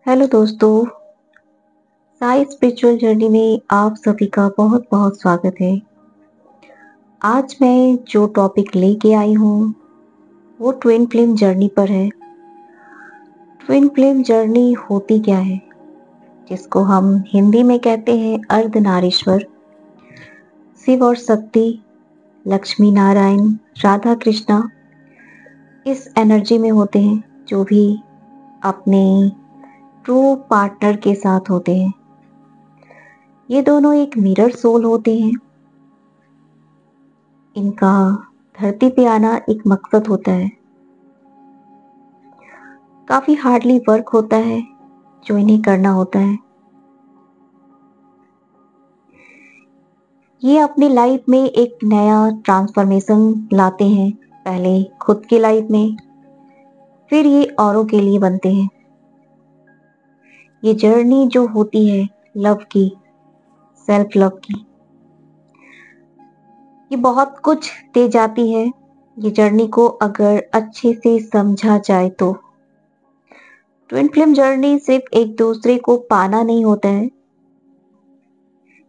Hello दोस्तों, Sai spiritual journey में आप सभी का बहुत बहुत स्वागत है। आज मैं जो टॉपिक लेके आई हूँ वो ट्विन फ्लेम जर्नी पर है। ट्विन फ्लेम जर्नी होती क्या है, जिसको हम हिंदी में कहते हैं अर्धनारीश्वर। शिव और शक्ति, लक्ष्मी नारायण, राधा कृष्णा इस एनर्जी में होते हैं, जो भी अपने ट्रू पार्टनर के साथ होते हैं। ये दोनों एक मिरर सोल होते हैं। इनका धरती पे आना एक मकसद होता है। काफी हार्डली वर्क होता है जो इन्हें करना होता है। ये अपनी लाइफ में एक नया ट्रांसफॉर्मेशन लाते हैं, पहले खुद की लाइफ में, फिर ये औरों के लिए बनते हैं। ये जर्नी जो होती है लव की, सेल्फ लव की, ये बहुत कुछ दे जाती है। ये जर्नी को अगर अच्छे से समझा जाए तो ट्विन फ्लेम जर्नी सिर्फ एक दूसरे को पाना नहीं होता है,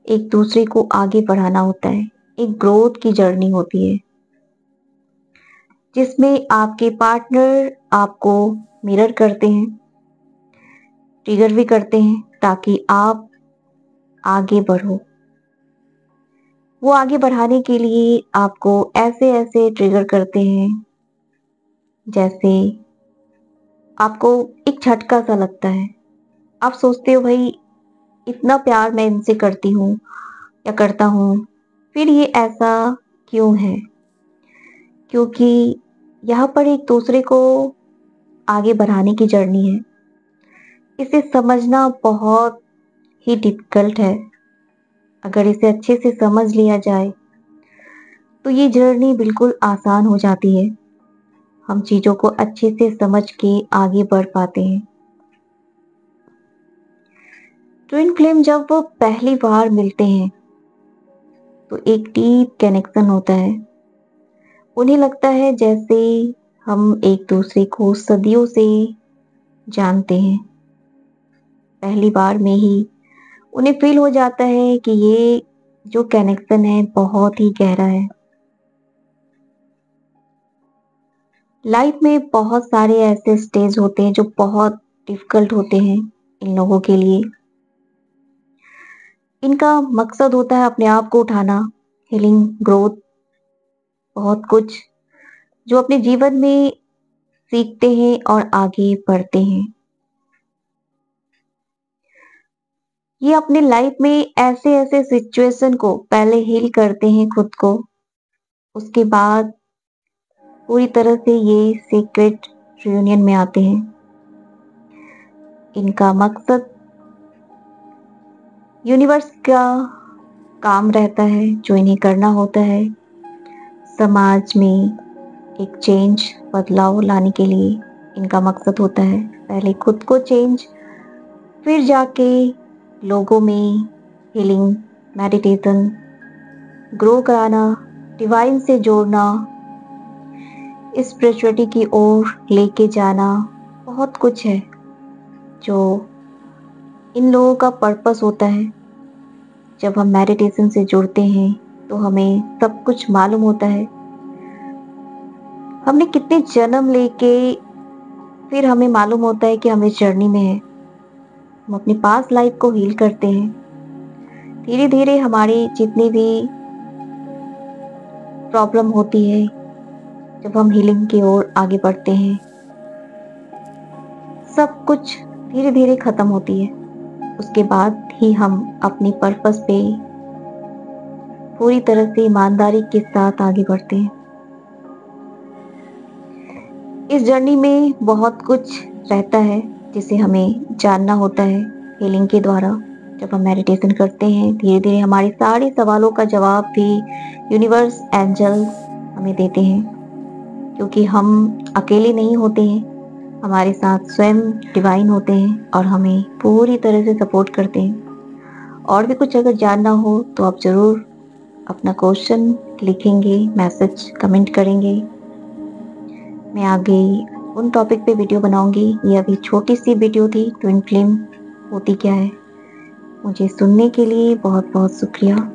एक दूसरे को आगे बढ़ाना होता है। एक ग्रोथ की जर्नी होती है, जिसमें आपके पार्टनर आपको मिरर करते हैं, ट्रिगर भी करते हैं ताकि आप आगे बढ़ो। वो आगे बढ़ाने के लिए आपको ऐसे ऐसे ट्रिगर करते हैं, जैसे आपको एक झटका सा लगता है। आप सोचते हो भाई, इतना प्यार मैं इनसे करती हूँ या करता हूँ, फिर ये ऐसा क्यों है? क्योंकि यहाँ पर एक दूसरे को आगे बढ़ाने की जर्नी है। इसे समझना बहुत ही डिफिकल्ट है। अगर इसे अच्छे से समझ लिया जाए तो ये जर्नी बिल्कुल आसान हो जाती है। हम चीजों को अच्छे से समझ के आगे बढ़ पाते हैं। ट्विन फ्लेम जब वो पहली बार मिलते हैं तो एक डीप कनेक्शन होता है। उन्हें लगता है जैसे हम एक दूसरे को सदियों से जानते हैं। पहली बार में ही उन्हें फील हो जाता है कि ये जो कनेक्शन है बहुत ही गहरा है। लाइफ में बहुत सारे ऐसे स्टेज होते हैं जो बहुत डिफिकल्ट होते हैं इन लोगों के लिए। इनका मकसद होता है अपने आप को उठाना, हीलिंग, ग्रोथ, बहुत कुछ जो अपने जीवन में सीखते हैं और आगे बढ़ते हैं। ये अपने लाइफ में ऐसे ऐसे सिचुएशन को पहले हील करते हैं खुद को, उसके बाद पूरी तरह से ये सीक्रेट रियूनियन में आते हैं। इनका मकसद यूनिवर्स का काम रहता है जो इन्हें करना होता है। समाज में एक चेंज, बदलाव लाने के लिए इनका मकसद होता है पहले खुद को चेंज, फिर जाके लोगों में हीलिंग, मेडिटेशन, ग्रो कराना, डिवाइन से जोड़ना, स्पिरिचुअलिटी की ओर लेके जाना। बहुत कुछ है जो इन लोगों का पर्पस होता है। जब हम मेडिटेशन से जुड़ते हैं तो हमें सब कुछ मालूम होता है। हमने कितने जन्म लेके फिर हमें मालूम होता है कि हम इस जर्नी में हैं। हम अपनी पास्ट लाइफ को हील करते हैं। धीरे धीरे हमारी जितनी भी प्रॉब्लम होती है, जब हम हीलिंग की ओर आगे बढ़ते हैं, सब कुछ धीरे धीरे खत्म होती है। उसके बाद ही हम अपनी पर्पस पे पूरी तरह से ईमानदारी के साथ आगे बढ़ते हैं। इस जर्नी में बहुत कुछ रहता है जिसे हमें जानना होता है हीलिंग के द्वारा। जब हम मेडिटेशन करते हैं, धीरे धीरे हमारे सारे सवालों का जवाब भी यूनिवर्स, एंजल्स हमें देते हैं, क्योंकि हम अकेले नहीं होते हैं। हमारे साथ स्वयं डिवाइन होते हैं और हमें पूरी तरह से सपोर्ट करते हैं। और भी कुछ अगर जानना हो तो आप ज़रूर अपना क्वेश्चन लिखेंगे, मैसेज कमेंट करेंगे। मैं आगे उन टॉपिक पे वीडियो बनाऊंगी। ये अभी छोटी सी वीडियो थी, ट्विन फ्लेम होती क्या है। मुझे सुनने के लिए बहुत बहुत शुक्रिया।